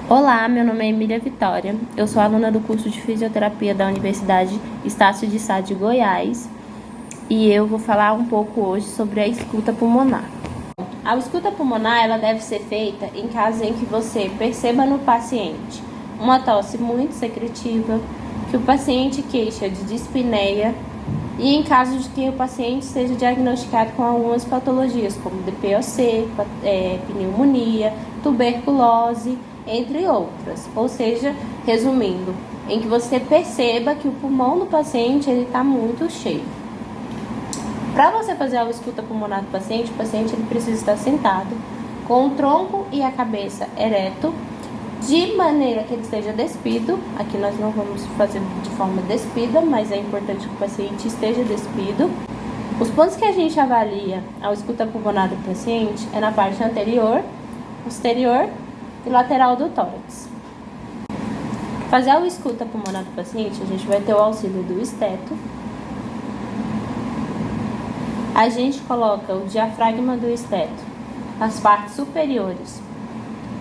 Olá, meu nome é Emília Vitória, eu sou aluna do curso de Fisioterapia da Universidade Estácio de Sá de Goiás e eu vou falar um pouco hoje sobre a escuta pulmonar. A escuta pulmonar ela deve ser feita em casos em que você perceba no paciente uma tosse muito secretiva, que o paciente queixa de dispneia e em caso de que o paciente seja diagnosticado com algumas patologias como DPOC, pneumonia, tuberculose, entre outras. Ou seja, resumindo, em que você perceba que o pulmão do paciente está muito cheio. Para você fazer a escuta pulmonar do paciente, o paciente ele precisa estar sentado, com o tronco e a cabeça ereto, de maneira que ele esteja despido. Aqui nós não vamos fazer de forma despida, mas é importante que o paciente esteja despido. Os pontos que a gente avalia a escuta pulmonar do paciente é na parte anterior, posterior e lateral do tórax. Fazer a escuta pulmonar do paciente, a gente vai ter o auxílio do esteto. A gente coloca o diafragma do esteto nas partes superiores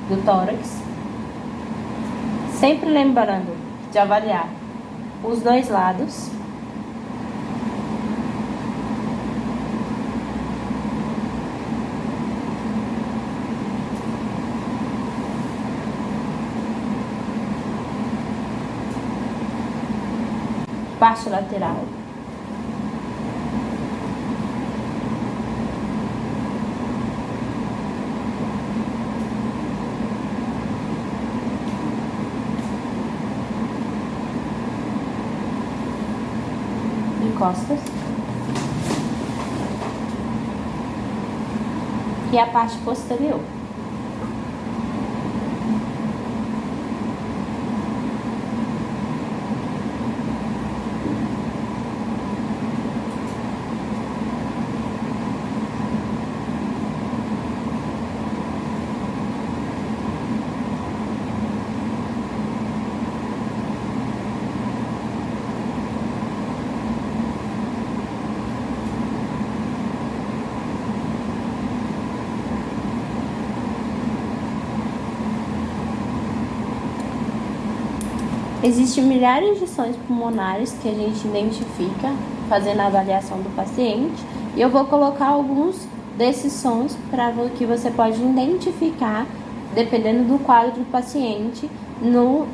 do tórax, sempre lembrando de avaliar os dois lados. Parte lateral. E costas. E a parte posterior. Existem milhares de sons pulmonares que a gente identifica fazendo a avaliação do paciente e eu vou colocar alguns desses sons para que você pode identificar, dependendo do quadro do paciente,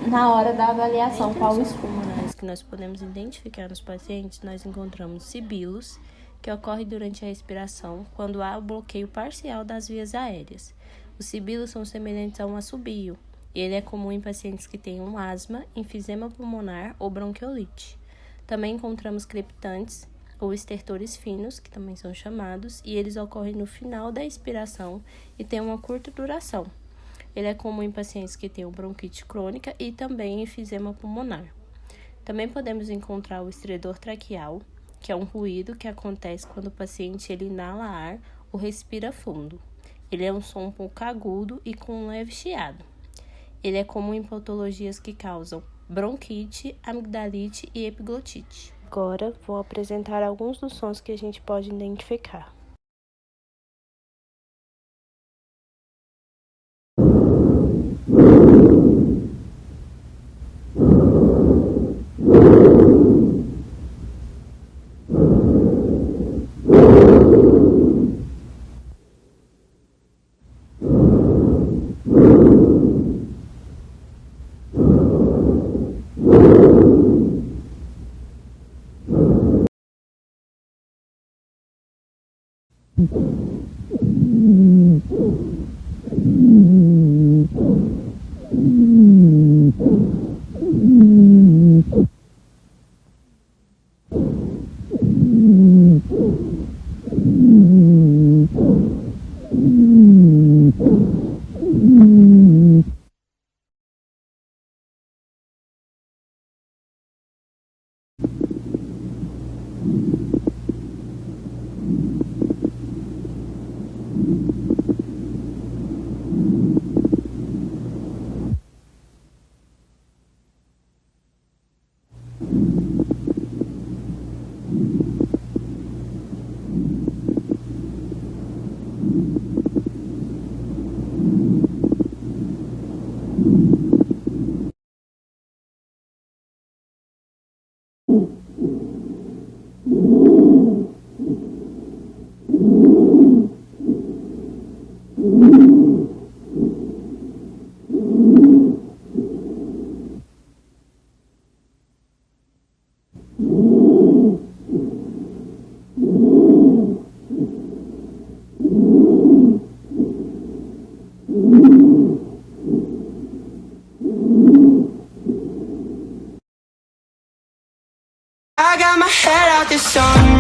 na hora da avaliação. Entre os sons pulmonares que nós podemos identificar nos pacientes, nós encontramos sibilos, que ocorre durante a respiração quando há o bloqueio parcial das vias aéreas. Os sibilos são semelhantes a um assobio. Ele é comum em pacientes que tenham asma, enfisema pulmonar ou bronquiolite. Também encontramos crepitantes ou estertores finos, que também são chamados, e eles ocorrem no final da expiração e têm uma curta duração. Ele é comum em pacientes que tenham bronquite crônica e também enfisema pulmonar. Também podemos encontrar o estridor traqueal, que é um ruído que acontece quando o paciente ele inala ar ou respira fundo. Ele é um som um pouco agudo e com um leve chiado. Ele é comum em patologias que causam bronquite, amigdalite e epiglotite. Agora, vou apresentar alguns dos sons que a gente pode identificar. I got my head out the sun.